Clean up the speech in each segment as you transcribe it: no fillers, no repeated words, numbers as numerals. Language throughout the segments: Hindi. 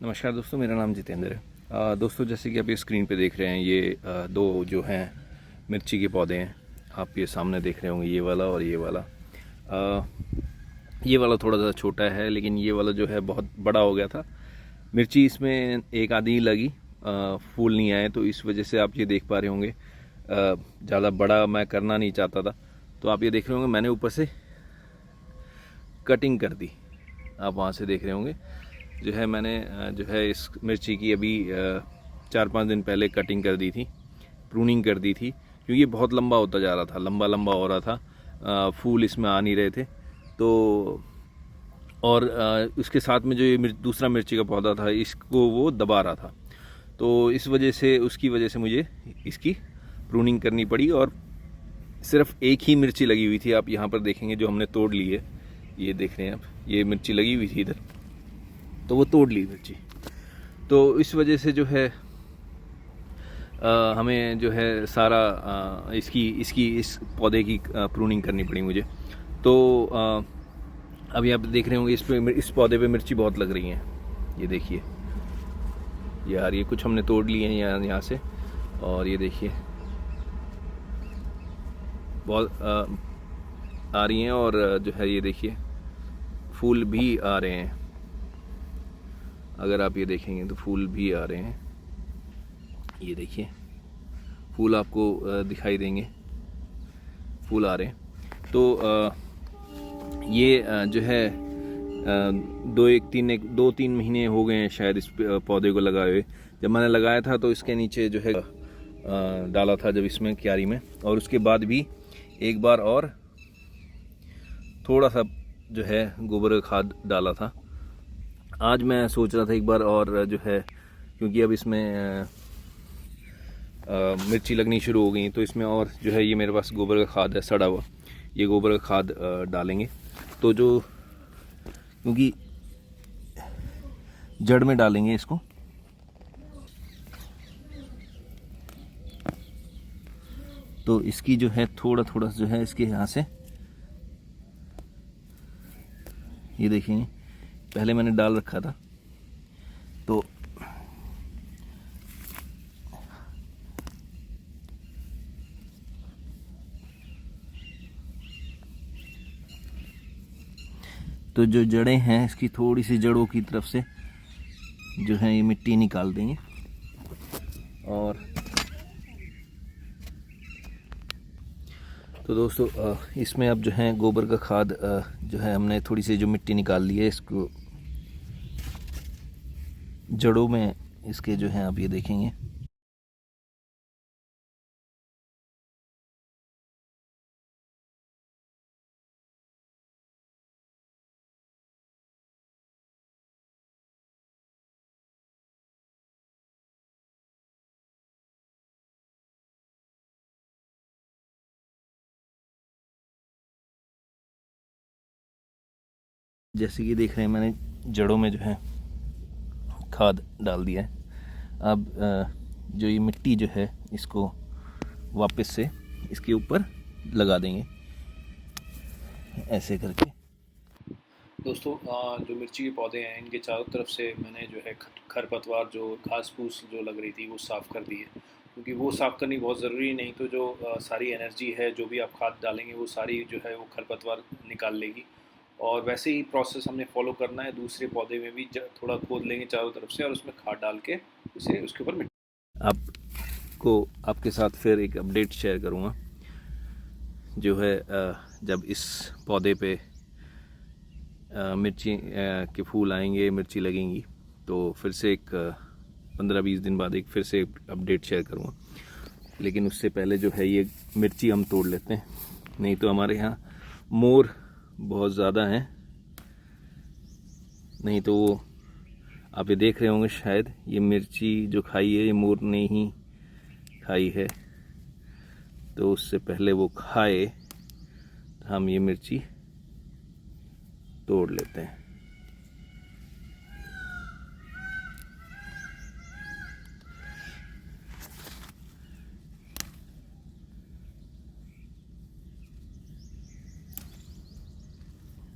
नमस्कार दोस्तों, मेरा नाम जितेंद्र है। दोस्तों, जैसे कि आप ये स्क्रीन पे देख रहे हैं, ये दो जो हैं मिर्ची के पौधे हैं। आप ये सामने देख रहे होंगे, ये वाला और ये वाला। ये वाला थोड़ा सा छोटा है, लेकिन ये वाला जो है बहुत बड़ा हो गया था। मिर्ची इसमें एक आधी लगी, फूल नहीं आए, तो इस वजह से आप ये देख पा रहे होंगे। ज़्यादा बड़ा मैं करना नहीं चाहता था, तो आप ये देख रहे होंगे मैंने ऊपर से कटिंग कर दी। आप वहाँ से देख रहे होंगे जो है मैंने जो है इस मिर्ची की अभी 4-5 दिन पहले कटिंग कर दी थी, प्रूनिंग कर दी थी, क्योंकि ये बहुत लंबा होता जा रहा था, लंबा लंबा हो रहा था। फूल इसमें आ नहीं रहे थे। तो और उसके साथ में जो ये दूसरा मिर्ची का पौधा था, इसको वो दबा रहा था। तो इस वजह से, उसकी वजह से मुझे इसकी प्रूनिंग करनी पड़ी। और सिर्फ एक ही मिर्ची लगी हुई थी। आप यहाँ पर देखेंगे जो हमने तोड़ ली है, ये देख रहे हैं आप, ये मिर्ची लगी हुई थी इधर, तो वो तोड़ ली मिर्ची। तो इस वजह से जो है हमें जो है सारा इस पौधे की प्रूनिंग करनी पड़ी मुझे। तो अभी आप देख रहे होंगे इस पौधे पे मिर्ची बहुत लग रही हैं। ये देखिए यार, ये कुछ हमने तोड़ लिए हैं यहाँ से, और ये देखिए बहुत आ रही हैं। और जो है ये देखिए फूल भी आ रहे हैं। अगर आप ये देखेंगे तो फूल भी आ रहे हैं। ये देखिए फूल आपको दिखाई देंगे, फूल आ रहे हैं। तो ये जो है 2-3 महीने हो गए हैं शायद इस पौधे को लगाए हुए। जब मैंने लगाया था तो इसके नीचे जो है डाला था, जब इसमें क्यारी में, और उसके बाद भी एक बार और थोड़ा सा जो है गोबर का खाद डाला था। आज मैं सोच रहा था एक बार और जो है, क्योंकि अब इसमें मिर्ची लगनी शुरू हो गई, तो इसमें और जो है ये मेरे पास गोबर का खाद है सड़ा हुआ, ये गोबर का खाद डालेंगे। तो जो, क्योंकि जड़ में डालेंगे इसको, तो इसकी जो है थोड़ा थोड़ा जो है इसके यहाँ से, ये देखेंगे पहले मैंने डाल रखा था, तो जो जड़ें हैं इसकी थोड़ी सी जड़ों की तरफ से जो है ये मिट्टी निकाल देंगे। और तो दोस्तों, इसमें अब जो है गोबर का खाद जो है हमने थोड़ी सी जो मिट्टी निकाल ली है, इसको जड़ों में इसके जो है आप ये देखेंगे जैसे कि देख रहे हैं मैंने जड़ों में जो है खाद डाल दिया है। अब जो ये मिट्टी जो है इसको वापस से इसके ऊपर लगा देंगे ऐसे करके। दोस्तों, जो मिर्ची के पौधे हैं, इनके चारों तरफ से मैंने जो है खरपतवार, जो घास फूस जो लग रही थी, वो साफ़ कर दी है। क्योंकि वो साफ़ करनी बहुत ज़रूरी, नहीं तो जो सारी एनर्जी है, जो भी आप खाद डालेंगे, वो सारी जो है वो खरपतवार निकाल लेगी। और वैसे ही प्रोसेस हमने फॉलो करना है दूसरे पौधे में भी। थोड़ा खोद लेंगे चारों तरफ से, और उसमें खाद डाल के उसे उसके ऊपर मिट्टी। आपको आपके साथ फिर एक अपडेट शेयर करूँगा जो है जब इस पौधे पे मिर्ची के फूल आएंगे, मिर्ची लगेंगी, तो फिर से एक 15-20 दिन बाद एक फिर से अपडेट शेयर करूँगा। लेकिन उससे पहले जो है ये मिर्ची हम तोड़ लेते हैं, नहीं तो हमारे यहाँ मोर बहुत ज़्यादा हैं। नहीं तो वो आप ये देख रहे होंगे शायद, ये मिर्ची जो खाई है ये मोर ने ही खाई है। तो उससे पहले वो खाए, हम ये मिर्ची तोड़ लेते हैं।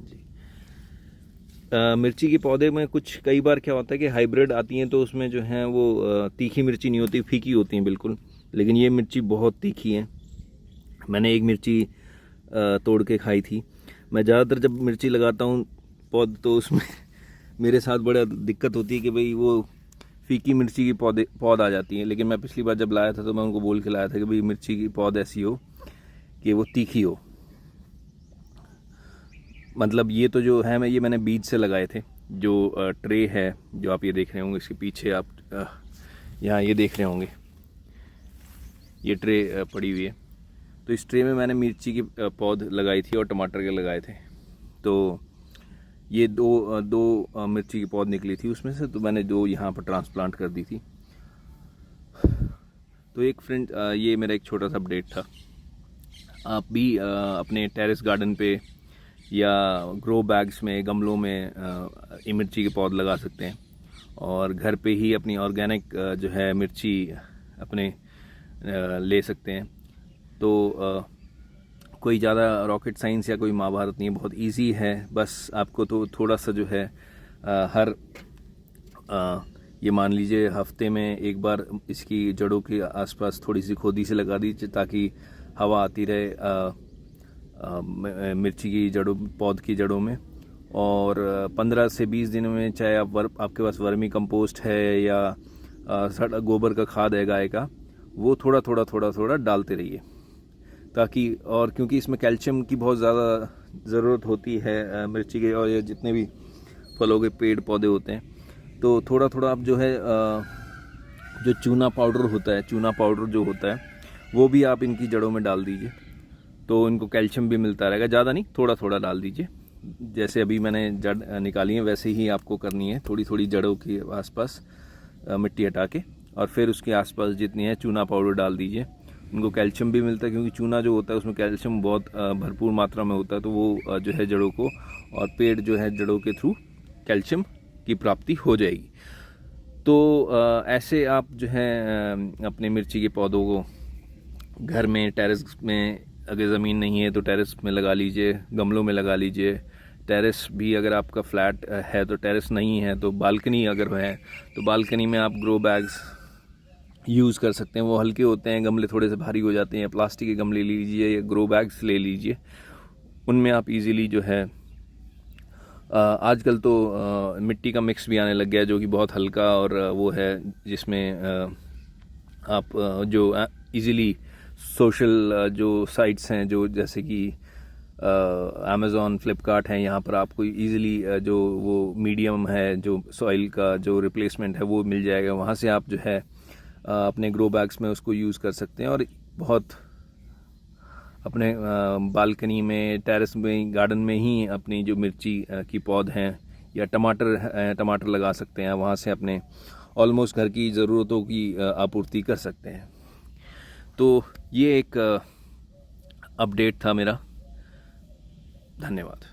जी, मिर्ची के पौधे में कुछ कई बार क्या होता है कि हाइब्रिड आती हैं तो उसमें जो है वो तीखी मिर्ची नहीं होती, फीकी होती हैं बिल्कुल। लेकिन ये मिर्ची बहुत तीखी है। मैंने एक मिर्ची तोड़ के खाई थी। मैं ज़्यादातर जब मिर्ची लगाता हूँ पौध तो उसमें मेरे साथ बड़ा दिक्कत होती है कि भाई वो फीकी मिर्ची की पौध आ जाती हैं। लेकिन मैं पिछली बार जब लाया था तो मैं उनको बोल के लाया था कि भाई मिर्ची की पौध ऐसी हो कि वो तीखी हो। मतलब ये तो जो है ये मैंने बीज से लगाए थे। जो ट्रे है जो आप ये देख रहे होंगे, इसके पीछे आप यहाँ ये देख रहे होंगे, ये ट्रे पड़ी हुई है। तो इस ट्रे में मैंने मिर्ची की पौध लगाई थी और टमाटर के लगाए थे। तो ये दो मिर्ची की पौध निकली थी उसमें से, तो मैंने दो यहाँ पर ट्रांसप्लांट कर दी थी। तो एक फ्रेंड, ये मेरा एक छोटा सा अपडेट था। आप भी अपने टेरेस गार्डन पे या ग्रो बैग्स में, गमलों में मिर्ची के पौध लगा सकते हैं और घर पे ही अपनी ऑर्गेनिक जो है मिर्ची अपने ले सकते हैं। तो कोई ज़्यादा रॉकेट साइंस या कोई महाभारत नहीं है, बहुत इजी है। बस आपको तो थोड़ा सा जो है हर ये मान लीजिए हफ्ते में एक बार इसकी जड़ों के आसपास थोड़ी सी खोदी से लगा दीजिए ताकि हवा आती रहे मिर्ची की जड़ों, पौध की जड़ों में। और 15 से 20 दिन में, चाहे आपके पास वर्मी कंपोस्ट है या गोबर का खाद है गाय का, वो थोड़ा थोड़ा डालते रहिए ताकि, और क्योंकि इसमें कैल्शियम की बहुत ज़्यादा ज़रूरत होती है मिर्ची के और ये जितने भी फलों के पेड़ पौधे होते हैं, तो थोड़ा थोड़ा आप जो है जो चूना पाउडर होता है, चूना पाउडर जो होता है वो भी आप इनकी जड़ों में डाल दीजिए तो इनको कैल्शियम भी मिलता रहेगा। ज़्यादा नहीं, थोड़ा थोड़ा डाल दीजिए। जैसे अभी मैंने जड़ निकाली है वैसे ही आपको करनी है, थोड़ी थोड़ी जड़ों के आसपास मिट्टी हटा के, और फिर उसके आसपास जितनी है चूना पाउडर डाल दीजिए। उनको कैल्शियम भी मिलता है क्योंकि चूना जो होता है उसमें कैल्शियम बहुत भरपूर मात्रा में होता है, तो वो जो है जड़ों को, और पेड़ जो है जड़ों के थ्रू कैल्शियम की प्राप्ति हो जाएगी। तो ऐसे आप जो है अपने मिर्ची के पौधों को घर में, टेरेस में, अगर ज़मीन नहीं है तो टेरेस में लगा लीजिए, गमलों में लगा लीजिए। टेरेस भी अगर आपका फ्लैट है तो टेरेस नहीं है तो बालकनी अगर है तो बालकनी में आप ग्रो बैग्स यूज़ कर सकते हैं। वो हल्के होते हैं, गमले थोड़े से भारी हो जाते हैं। प्लास्टिक के गमले लीजिए या ग्रो बैग्स ले लीजिए, उनमें आप इजीली जो है आजकल तो मिट्टी का मिक्स भी आने लग गया है जो कि बहुत हल्का और वो है, जिसमें आप जो इजीली सोशल जो साइट्स हैं, जो जैसे कि अमेज़ॉन, फ्लिपकार्ट हैं, यहाँ पर आपको इजीली जो वो मीडियम है, जो सॉइल का जो रिप्लेसमेंट है वो मिल जाएगा। वहाँ से आप जो है अपने ग्रो बैग्स में उसको यूज़ कर सकते हैं और बहुत अपने बालकनी में, टेरेस में, गार्डन में ही अपनी जो मिर्ची की पौध हैं या टमाटर लगा सकते हैं। वहाँ से अपने ऑलमोस्ट घर की ज़रूरतों की आपूर्ति कर सकते हैं। तो ये एक अपडेट था मेरा। धन्यवाद।